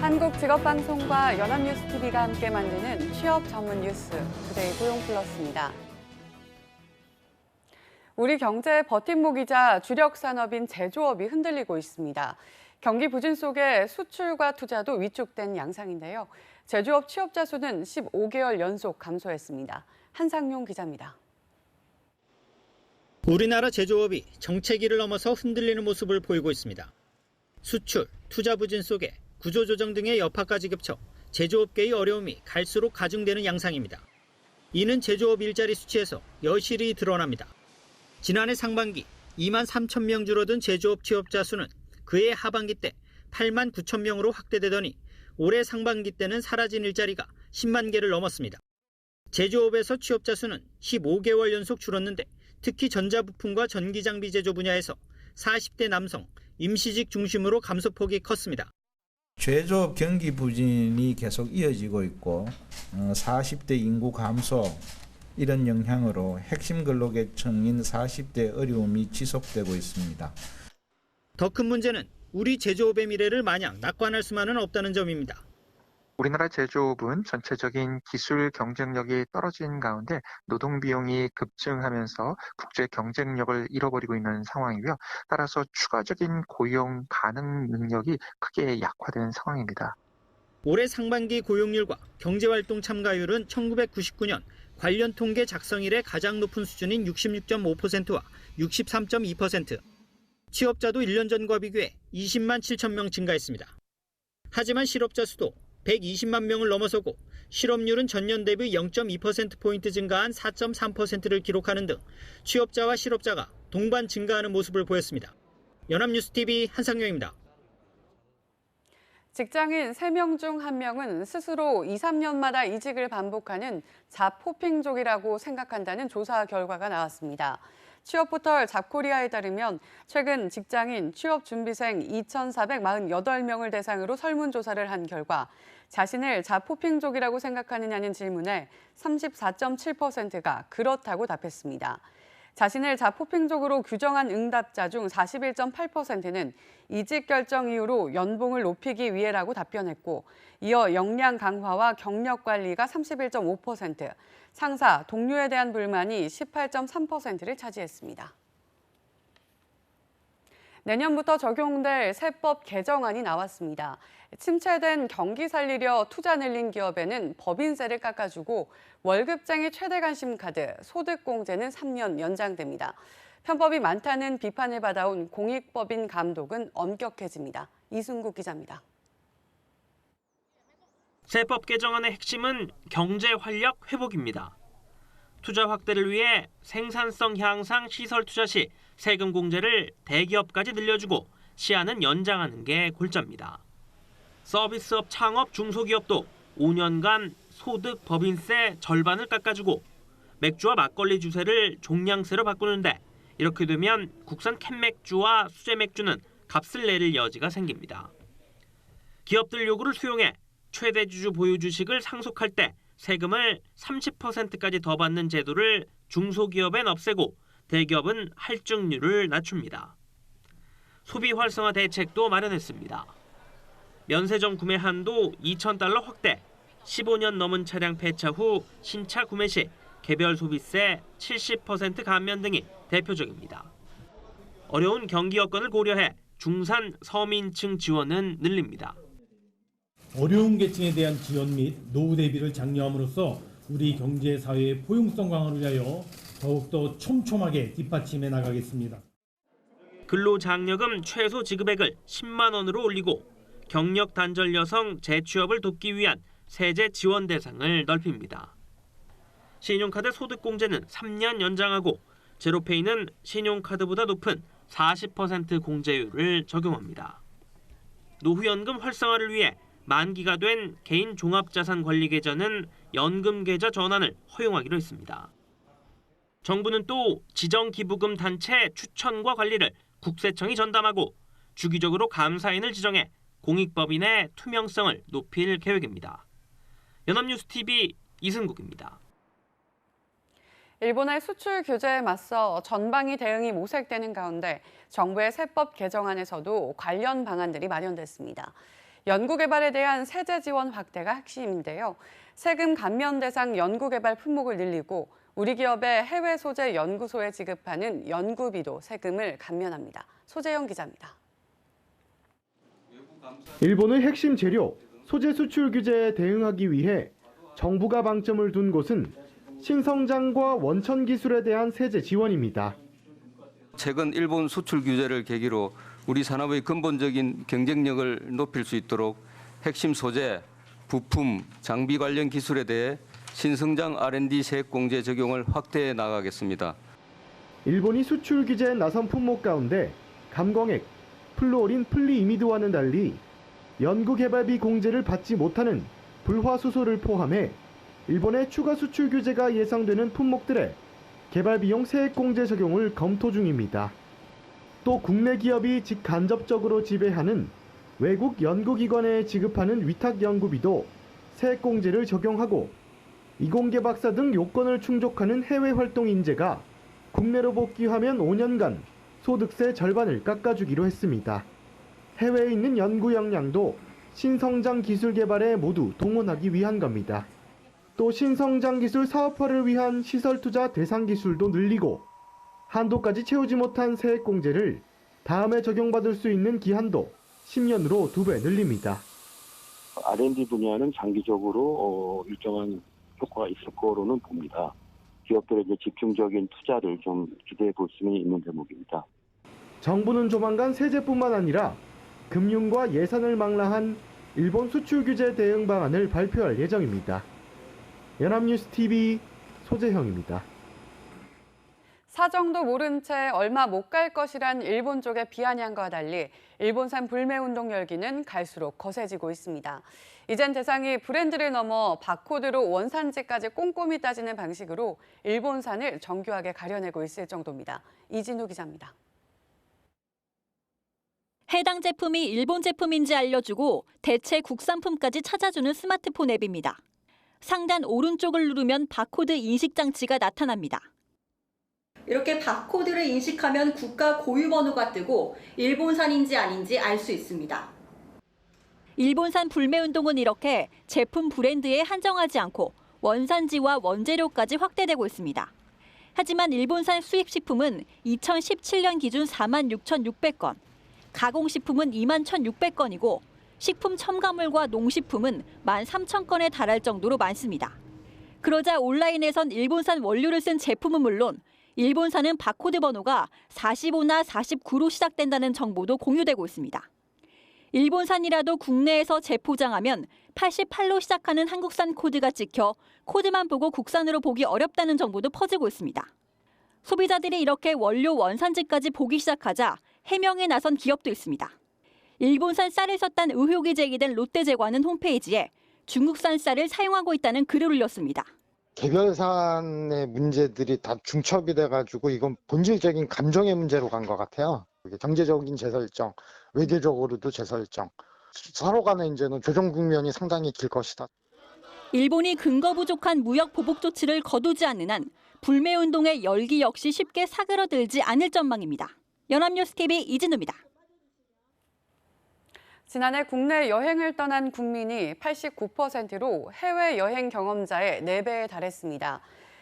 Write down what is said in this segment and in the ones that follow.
한국직업방송과 연합뉴스TV가 함께 만드는 취업 전문 뉴스, 투데이 고용플러스입니다. 우리 경제의 버팀목이자 주력 산업인 제조업이 흔들리고 있습니다. 경기 부진 속에 수출과 투자도 위축된 양상인데요. 제조업 취업자 수는 15개월 연속 감소했습니다. 한상용 기자입니다. 우리나라 제조업이 정체기를 넘어서 흔들리는 모습을 보이고 있습니다. 수출, 투자 부진 속에 구조조정 등의 여파까지 겹쳐 제조업계의 어려움이 갈수록 가중되는 양상입니다. 이는 제조업 일자리 수치에서 여실히 드러납니다. 지난해 상반기 2만 3천 명 줄어든 제조업 취업자 수는 그해 하반기 때 8만 9천 명으로 확대되더니 올해 상반기 때는 사라진 일자리가 10만 개를 넘었습니다. 제조업에서 취업자 수는 15개월 연속 줄었는데 특히 전자부품과 전기장비 제조 분야에서 40대 남성, 임시직 중심으로 감소폭이 컸습니다. 제조업 경기 부진이 계속 이어지고 있고 40대 인구 감소 이런 영향으로 핵심 근로계층인 40대 어려움이 지속되고 있습니다. 더 큰 문제는 우리 제조업의 미래를 마냥 낙관할 수만은 없다는 점입니다. 우리나라 제조업은 전체적인 기술 경쟁력이 떨어진 가운데 노동 비용이 급증하면서 국제 경쟁력을 잃어버리고 있는 상황이고요. 따라서 추가적인 고용 가능 능력이 크게 약화된 상황입니다. 올해 상반기 고용률과 경제활동 참가율은 1999년 관련 통계 작성 이래 가장 높은 수준인 66.5%와 63.2%. 취업자도 1년 전과 비교해 20만 7천 명 증가했습니다. 하지만 실업자 수도 120만 명을 넘어서고 실업률은 전년 대비 0.2%포인트 증가한 4.3%를 기록하는 등 취업자와 실업자가 동반 증가하는 모습을 보였습니다. 연합뉴스TV 한상용입니다. 직장인 3명 중 1명은 스스로 2, 3년마다 이직을 반복하는 잡포핑족이라고 생각한다는 조사 결과가 나왔습니다. 취업포털 잡코리아에 따르면 최근 직장인 취업준비생 2,448명을 대상으로 설문조사를 한 결과 자신을 잡포핑족이라고 생각하느냐는 질문에 34.7%가 그렇다고 답했습니다. 자신을 잡포핑족으로 규정한 응답자 중 41.8%는 이직 결정 이후로 연봉을 높이기 위해라고 답변했고, 이어 역량 강화와 경력 관리가 31.5%, 상사, 동료에 대한 불만이 18.3%를 차지했습니다. 내년부터 적용될 세법 개정안이 나왔습니다. 침체된 경기 살리려 투자 늘린 기업에는 법인세를 깎아주고 월급쟁이 최대 관심 카드, 소득공제는 3년 연장됩니다. 편법이 많다는 비판을 받아온 공익법인 감독은 엄격해집니다. 이순국 기자입니다. 세법 개정안의 핵심은 경제 활력 회복입니다. 투자 확대를 위해 생산성 향상 시설 투자 시 세금 공제를 대기업까지 늘려주고 시한은 연장하는 게 골자입니다. 서비스업 창업 중소기업도 5년간 소득 법인세 절반을 깎아주고 맥주와 막걸리 주세를 종량세로 바꾸는데 이렇게 되면 국산 캔맥주와 수제 맥주는 값을 내릴 여지가 생깁니다. 기업들 요구를 수용해 최대 주주 보유 주식을 상속할 때 세금을 30%까지 더 받는 제도를 중소기업엔 없애고 대기업은 할증률을 낮춥니다. 소비 활성화 대책도 마련했습니다. 면세점 구매 한도 $2,000 확대, 15년 넘은 차량 폐차 후 신차 구매 시 개별 소비세 70% 감면 등이 대표적입니다. 어려운 경기 여건을 고려해 중산 서민층 지원은 늘립니다. 어려운 계층에 대한 지원 및 노후 대비를 장려함으로써 우리 경제 사회의 포용성 강화를 위하여 더욱더 촘촘하게 뒷받침해 나가겠습니다. 근로장려금 최소 지급액을 10만 원으로 올리고 경력 단절 여성 재취업을 돕기 위한 세제 지원 대상을 넓힙니다. 신용카드 소득공제는 3년 연장하고 제로페이는 신용카드보다 높은 40% 공제율을 적용합니다. 노후연금 활성화를 위해 만기가 된 개인 종합자산관리계좌는 연금계좌 전환을 허용하기로 했습니다. 정부는 또 지정기부금 단체 추천과 관리를 국세청이 전담하고 주기적으로 감사인을 지정해 공익법인의 투명성을 높일 계획입니다. 연합뉴스TV 이승국입니다. 일본의 수출 규제에 맞서 전방위 대응이 모색되는 가운데 정부의 세법 개정안에서도 관련 방안들이 마련됐습니다. 연구개발에 대한 세제 지원 확대가 핵심인데요. 세금 감면 대상 연구개발 품목을 늘리고 우리 기업의 해외 소재 연구소에 지급하는 연구비도 세금을 감면합니다. 소재영 기자입니다. 일본의 핵심 재료, 소재 수출 규제에 대응하기 위해 정부가 방점을 둔 곳은 신성장과 원천 기술에 대한 세제 지원입니다. 최근 일본 수출 규제를 계기로 우리 산업의 근본적인 경쟁력을 높일 수 있도록 핵심 소재, 부품, 장비 관련 기술에 대해 신성장 R&D 세액공제 적용을 확대해 나가겠습니다. 일본이 수출 규제에 나선 품목 가운데 감광액, 플루오린 플리이미드와는 달리 연구개발비 공제를 받지 못하는 불화수소를 포함해 일본의 추가 수출 규제가 예상되는 품목들의 개발비용 세액공제 적용을 검토 중입니다. 또 국내 기업이 직간접적으로 지배하는 외국 연구기관에 지급하는 위탁 연구비도 세액공제를 적용하고 이공계 박사 등 요건을 충족하는 해외 활동 인재가 국내로 복귀하면 5년간 소득세 절반을 깎아주기로 했습니다. 해외에 있는 연구 역량도 신성장 기술 개발에 모두 동원하기 위한 겁니다. 또 신성장 기술 사업화를 위한 시설 투자 대상 기술도 늘리고 한도까지 채우지 못한 세액 공제를 다음에 적용받을 수 있는 기한도 10년으로 2배 늘립니다. R&D 분야는 장기적으로 일정한 효과가 있을 거로는 봅니다. 기업들의 이제 집중적인 투자를 좀 기대해 볼 수는 있는 대목입니다. 정부는 조만간 세제뿐만 아니라 금융과 예산을 망라한 일본 수출 규제 대응 방안을 발표할 예정입니다. 연합뉴스 TV 소재형입니다. 사정도 모른 채 얼마 못 갈 것이란 일본 쪽의 비아냥과 달리 일본산 불매운동 열기는 갈수록 거세지고 있습니다. 이젠 대상이 브랜드를 넘어 바코드로 원산지까지 꼼꼼히 따지는 방식으로 일본산을 정교하게 가려내고 있을 정도입니다. 이진우 기자입니다. 해당 제품이 일본 제품인지 알려주고 대체 국산품까지 찾아주는 스마트폰 앱입니다. 상단 오른쪽을 누르면 바코드 인식 장치가 나타납니다. 이렇게 바코드를 인식하면 국가 고유 번호가 뜨고 일본산인지 아닌지 알 수 있습니다. 일본산 불매운동은 이렇게 제품 브랜드에 한정하지 않고 원산지와 원재료까지 확대되고 있습니다. 하지만 일본산 수입식품은 2017년 기준 46,600건, 가공식품은 21,600건이고 식품 첨가물과 농식품은 13,000건에 달할 정도로 많습니다. 그러자 온라인에선 일본산 원료를 쓴 제품은 물론 일본산은 바코드 번호가 45나 49로 시작된다는 정보도 공유되고 있습니다. 일본산이라도 국내에서 재포장하면 88로 시작하는 한국산 코드가 찍혀 코드만 보고 국산으로 보기 어렵다는 정보도 퍼지고 있습니다. 소비자들이 이렇게 원료 원산지까지 보기 시작하자 해명에 나선 기업도 있습니다. 일본산 쌀을 썼다는 의혹이 제기된 롯데제과는 홈페이지에 중국산 쌀을 사용하고 있다는 글을 올렸습니다. 개별산의 문제들이 다 중첩이 돼가지고 이건 본질적인 감정의 문제로 간 것 같아요. 경제적인 재설정, 외교적으로도 재설정, 서로 간의 이제는 조정 국면이 상당히 길 것이다. 일본이 근거 부족한 무역 보복 조치를 거두지 않는 한 불매운동의 열기 역시 쉽게 사그러들지 않을 전망입니다. 연합뉴스 TV 이진우입니다. 지난해 국내 여행을 떠난 국민이 89%로 해외여행 경험자의 4배에 달했습니다.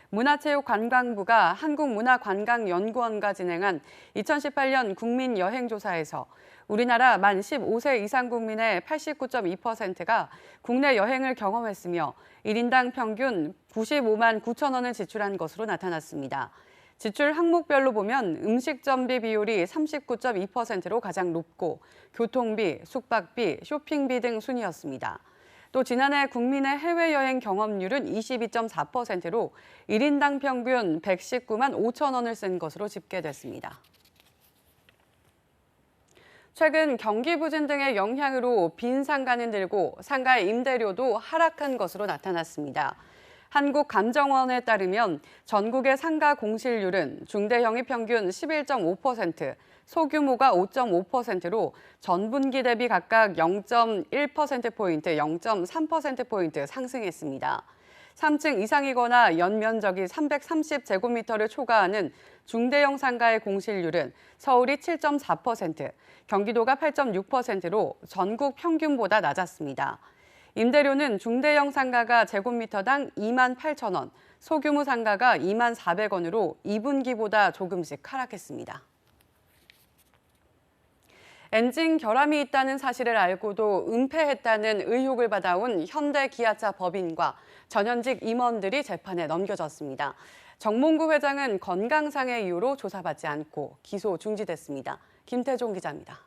문화체육관광부가 한국문화관광연구원과 진행한 2018년 국민여행조사에서 우리나라 만 15세 이상 국민의 89.2%가 국내 여행을 경험했으며 1인당 평균 95만 9천 원을 지출한 것으로 나타났습니다. 지출 항목별로 보면 음식점비 비율이 39.2%로 가장 높고 교통비, 숙박비, 쇼핑비 등 순이었습니다. 또 지난해 국민의 해외여행 경험률은 22.4%로 1인당 평균 119만 5천 원을 쓴 것으로 집계됐습니다. 최근 경기 부진 등의 영향으로 빈 상가는 늘고 상가의 임대료도 하락한 것으로 나타났습니다. 한국감정원에 따르면 전국의 상가 공실률은 중대형이 평균 11.5%, 소규모가 5.5%로 전분기 대비 각각 0.1%포인트, 0.3%포인트 상승했습니다. 3층 이상이거나 연면적이 330제곱미터를 초과하는 중대형 상가의 공실률은 서울이 7.4%, 경기도가 8.6%로 전국 평균보다 낮았습니다. 임대료는 중대형 상가가 제곱미터당 28,000원, 소규모 상가가 24,400원으로 2분기보다 조금씩 하락했습니다. 엔진 결함이 있다는 사실을 알고도 은폐했다는 의혹을 받아온 현대 기아차 법인과 전현직 임원들이 재판에 넘겨졌습니다. 정몽구 회장은 건강상의 이유로 조사받지 않고 기소 중지됐습니다. 김태종 기자입니다.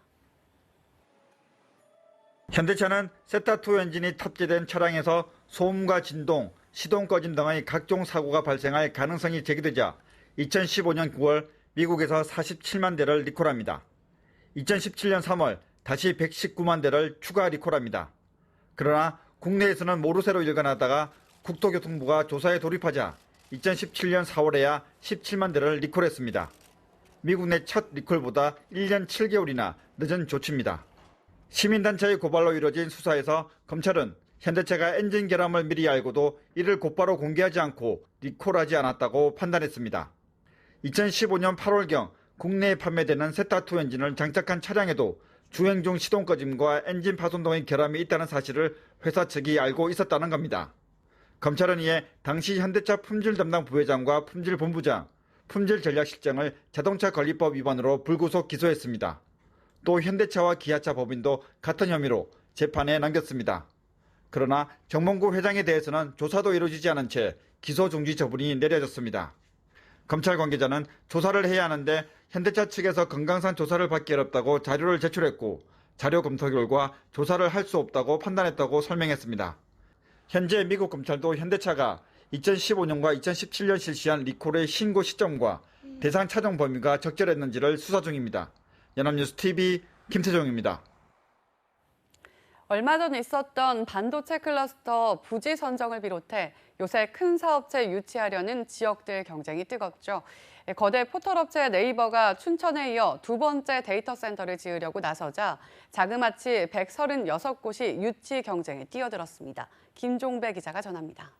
현대차는 세타2 엔진이 탑재된 차량에서 소음과 진동, 시동 꺼짐 등의 각종 사고가 발생할 가능성이 제기되자 2015년 9월 미국에서 47만 대를 리콜합니다. 2017년 3월 다시 119만 대를 추가 리콜합니다. 그러나 국내에서는 모르쇠로 일관하다가 국토교통부가 조사에 돌입하자 2017년 4월에야 17만 대를 리콜했습니다. 미국 내 첫 리콜보다 1년 7개월이나 늦은 조치입니다. 시민단체의 고발로 이뤄진 수사에서 검찰은 현대차가 엔진 결함을 미리 알고도 이를 곧바로 공개하지 않고 리콜하지 않았다고 판단했습니다. 2015년 8월경 국내에 판매되는 세타2 엔진을 장착한 차량에도 주행 중 시동 꺼짐과 엔진 파손 등의 결함이 있다는 사실을 회사 측이 알고 있었다는 겁니다. 검찰은 이에 당시 현대차 품질 담당 부회장과 품질본부장, 품질전략실장을 자동차 관리법 위반으로 불구속 기소했습니다. 또 현대차와 기아차 법인도 같은 혐의로 재판에 넘겼습니다. 그러나 정몽구 회장에 대해서는 조사도 이루어지지 않은 채 기소 중지 처분이 내려졌습니다. 검찰 관계자는 조사를 해야 하는데 현대차 측에서 건강상 조사를 받기 어렵다고 자료를 제출했고 자료 검토 결과 조사를 할 수 없다고 판단했다고 설명했습니다. 현재 미국 검찰도 현대차가 2015년과 2017년 실시한 리콜의 신고 시점과 대상 차종 범위가 적절했는지를 수사 중입니다. 연합뉴스 TV 김태종입니다. 얼마 전 있었던 반도체 클러스터 부지 선정을 비롯해 요새 큰 사업체 유치하려는 지역들 경쟁이 뜨겁죠. 거대 포털업체 네이버가 춘천에 이어 두 번째 데이터 센터를 지으려고 나서자 자그마치 136곳이 유치 경쟁에 뛰어들었습니다. 김종배 기자가 전합니다.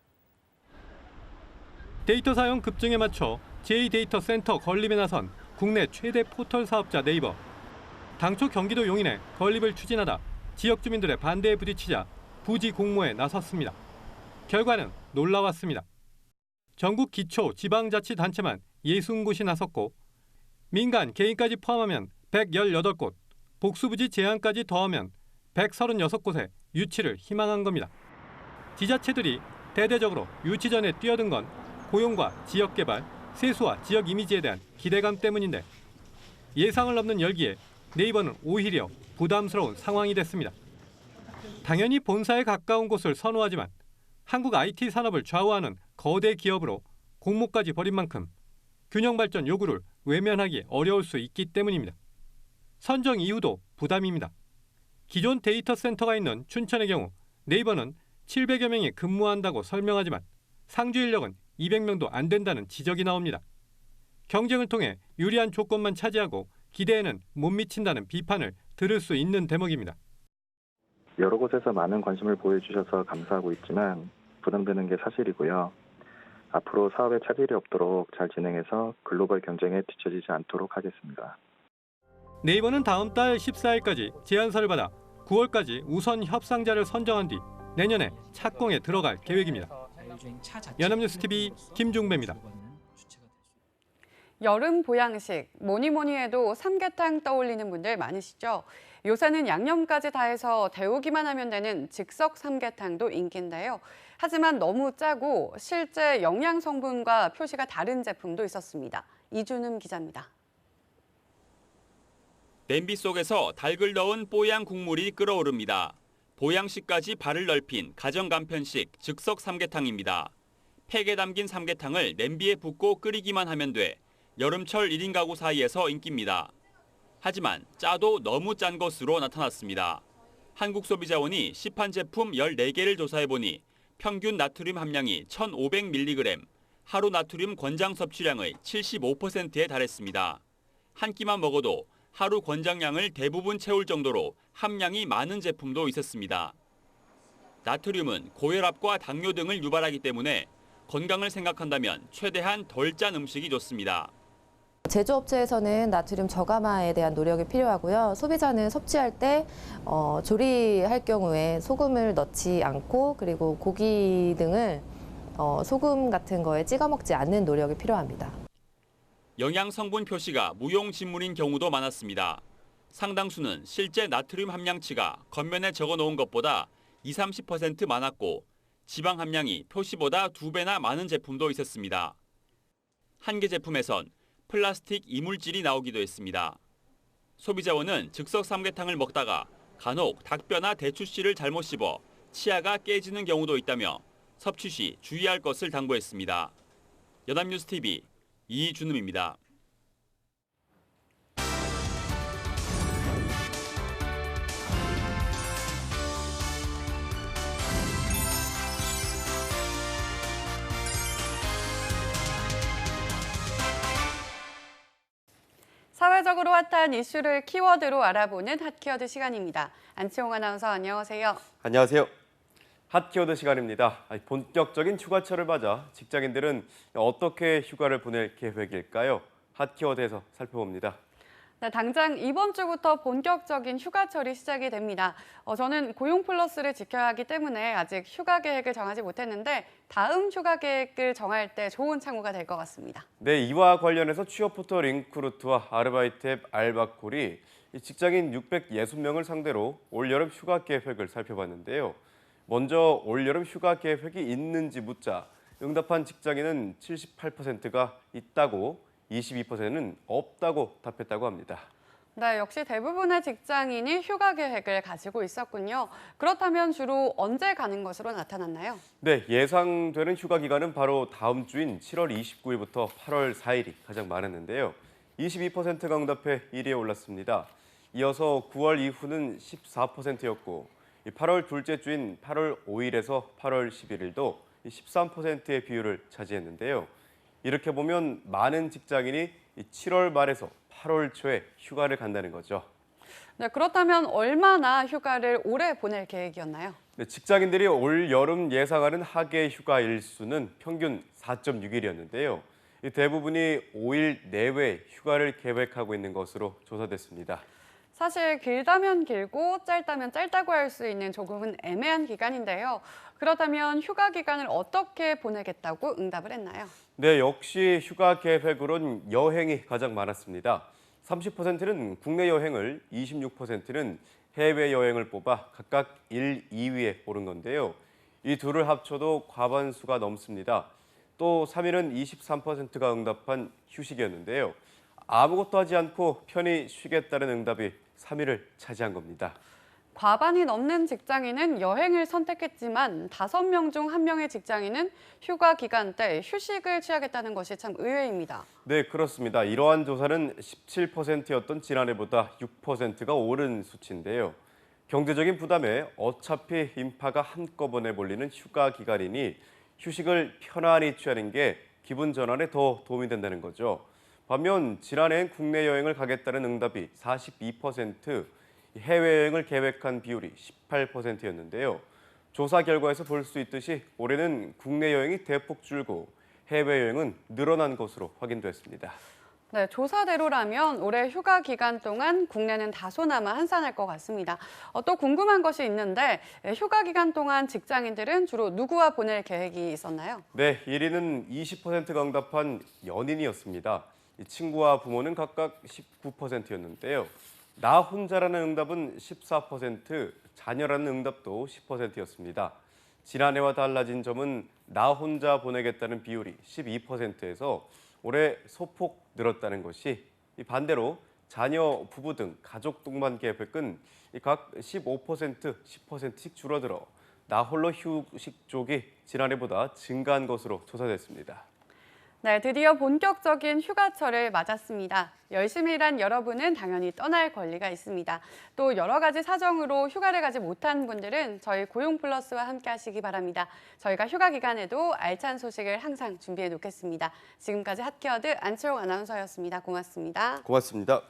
데이터 사용 급증에 맞춰 제2데이터 센터 건립에 나선 국내 최대 포털 사업자 네이버. 당초 경기도 용인에 건립을 추진하다 지역 주민들의 반대에 부딪히자 부지 공모에 나섰습니다. 결과는 놀라웠습니다. 전국 기초 지방자치단체만 60곳이 나섰고 민간 개인까지 포함하면 118곳, 복수부지 제한까지 더하면 136곳에 유치를 희망한 겁니다. 지자체들이 대대적으로 유치 전에 뛰어든 건 고용과 지역개발, 세수와 지역 이미지에 대한 기대감 때문인데 예상을 넘는 열기에 네이버는 오히려 부담스러운 상황이 됐습니다. 당연히 본사에 가까운 곳을 선호하지만 한국 IT 산업을 좌우하는 거대 기업으로 공모까지 벌인 만큼 균형 발전 요구를 외면하기 어려울 수 있기 때문입니다. 선정 이유도 부담입니다. 기존 데이터 센터가 있는 춘천의 경우 네이버는 700여 명이 근무한다고 설명하지만 상주 인력은 200명도 안 된다는 지적이 나옵니다. 경쟁을 통해 유리한 조건만 차지하고 기대에는 못 미친다는 비판을 들을 수 있는 대목입니다. 여러 곳에서 많은 관심을 보여주셔서 감사하고 있지만 부담되는 게 사실이고요. 앞으로 사업에 차질이 없도록 잘 진행해서 글로벌 경쟁에 뒤처지지 않도록 하겠습니다. 네이버는 다음 달 14일까지 제안서를 받아 9월까지 우선 협상자를 선정한 뒤 내년에 착공에 들어갈 계획입니다. 연합뉴스 TV 김종배입니다. 여름 보양식, 뭐니 해도 삼계탕 떠올리는 분들 많으시죠? 요새는 양념까지 다 해서 데우기만 하면 되는 즉석 삼계탕도 인기인데요. 하지만 너무 짜고 실제 영양 성분과 표시가 다른 제품도 있었습니다. 이준음 기자입니다. 냄비 속에서 닭을 넣은 뽀양 국물이 끓어오릅니다. 보양식까지 발을 넓힌 가정 간편식 즉석 삼계탕입니다. 팩에 담긴 삼계탕을 냄비에 붓고 끓이기만 하면 돼 여름철 1인 가구 사이에서 인기입니다. 하지만 짜도 너무 짠 것으로 나타났습니다. 한국소비자원이 시판 제품 14개를 조사해보니 평균 나트륨 함량이 1,500mg, 하루 나트륨 권장 섭취량의 75%에 달했습니다. 한 끼만 먹어도 하루 권장량을 대부분 채울 정도로 함량이 많은 제품도 있었습니다. 나트륨은 고혈압과 당뇨 등을 유발하기 때문에 건강을 생각한다면 최대한 덜 짠 음식이 좋습니다. 제조업체에서는 나트륨 저감화에 대한 노력이 필요하고요. 소비자는 섭취할 때 조리할 경우에 소금을 넣지 않고 그리고 고기 등을 소금 같은 거에 찍어 먹지 않는 노력이 필요합니다. 영양 성분 표시가 무용지물인 경우도 많았습니다. 상당수는 실제 나트륨 함량치가 겉면에 적어놓은 것보다 20-30% 많았고 지방 함량이 표시보다 2배나 많은 제품도 있었습니다. 한 개 제품에선 플라스틱 이물질이 나오기도 했습니다. 소비자원은 즉석 삼계탕을 먹다가 간혹 닭뼈나 대추씨를 잘못 씹어 치아가 깨지는 경우도 있다며 섭취 시 주의할 것을 당부했습니다. 연합뉴스TV 이준음입니다. 사회적으로 핫한 이슈를 키워드로 알아보는 핫키워드 시간입니다. 안치홍 아나운서 안녕하세요. 안녕하세요. 핫키워드 시간입니다. 본격적인 휴가철을 맞아 직장인들은 어떻게 휴가를 보낼 계획일까요? 핫키워드에서 살펴봅니다. 네, 당장 이번 주부터 본격적인 휴가철이 시작이 됩니다. 저는 고용플러스를 지켜야 하기 때문에 아직 휴가 계획을 정하지 못했는데 다음 휴가 계획을 정할 때 좋은 참고가 될 것 같습니다. 네, 이와 관련해서 취업포털 링크루트와 아르바이트 앱 알바콜이 직장인 660명을 상대로 올여름 휴가 계획을 살펴봤는데요. 먼저 올여름 휴가 계획이 있는지 묻자 응답한 직장인은 78%가 있다고 22%는 없다고 답했다고 합니다. 네, 역시 대부분의 직장인이 휴가 계획을 가지고 있었군요. 그렇다면 주로 언제 가는 것으로 나타났나요? 네, 예상되는 휴가 기간은 바로 다음 주인 7월 29일부터 8월 4일이 가장 많았는데요. 22%가 응답해 1위에 올랐습니다. 이어서 9월 이후는 14%였고 8월 둘째 주인 8월 5일에서 8월 11일도 13%의 비율을 차지했는데요. 이렇게 보면 많은 직장인이 7월 말에서 8월 초에 휴가를 간다는 거죠. 네, 그렇다면 얼마나 휴가를 오래 보낼 계획이었나요? 네, 직장인들이 올 여름 예상하는 하계 휴가 일수는 평균 4.6일이었는데요. 대부분이 5일 내외 휴가를 계획하고 있는 것으로 조사됐습니다. 사실 길다면 길고 짧다면 짧다고 할 수 있는 조금은 애매한 기간인데요. 그렇다면 휴가 기간을 어떻게 보내겠다고 응답을 했나요? 네, 역시 휴가 계획으론 여행이 가장 많았습니다. 30%는 국내 여행을, 26%는 해외여행을 뽑아 각각 1, 2위에 오른 건데요. 이 둘을 합쳐도 과반수가 넘습니다. 또 3위는 23%가 응답한 휴식이었는데요. 아무것도 하지 않고 편히 쉬겠다는 응답이 3위를 차지한 겁니다. 과반이 넘는 직장인은 여행을 선택했지만 5명 중 1명의 직장인은 휴가 기간 때 휴식을 취하겠다는 것이 참 의외입니다. 네, 그렇습니다. 이러한 조사는 17%였던 지난해보다 6%가 오른 수치인데요. 경제적인 부담에 어차피 인파가 한꺼번에 몰리는 휴가 기간이니 휴식을 편안히 취하는 게 기분 전환에 더 도움이 된다는 거죠. 반면 지난해엔 국내 여행을 가겠다는 응답이 42%, 해외여행을 계획한 비율이 18%였는데요. 조사 결과에서 볼 수 있듯이 올해는 국내 여행이 대폭 줄고 해외여행은 늘어난 것으로 확인됐습니다. 네, 조사대로라면 올해 휴가 기간 동안 국내는 다소나마 한산할 것 같습니다. 또 궁금한 것이 있는데 휴가 기간 동안 직장인들은 주로 누구와 보낼 계획이 있었나요? 네, 1위는 20%가 응답한 연인이었습니다. 친구와 부모는 각각 19%였는데요. 나 혼자라는 응답은 14%, 자녀라는 응답도 10%였습니다. 지난해와 달라진 점은 나 혼자 보내겠다는 비율이 12%에서 올해 소폭 늘었다는 것이, 반대로 자녀, 부부 등 가족 동반 계획은 각 15%, 10%씩 줄어들어 나 홀로 휴식 쪽이 지난해보다 증가한 것으로 조사됐습니다. 네, 드디어 본격적인 휴가철을 맞았습니다. 열심히 일한 여러분은 당연히 떠날 권리가 있습니다. 또 여러 가지 사정으로 휴가를 가지 못한 분들은 저희 고용플러스와 함께 하시기 바랍니다. 저희가 휴가 기간에도 알찬 소식을 항상 준비해 놓겠습니다. 지금까지 핫키워드 안치홍 아나운서였습니다. 고맙습니다. 고맙습니다.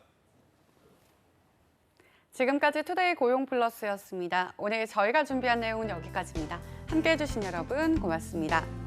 지금까지 투데이 고용 플러스였습니다. 오늘 저희가 준비한 내용은 여기까지입니다. 함께해 주신 여러분 고맙습니다.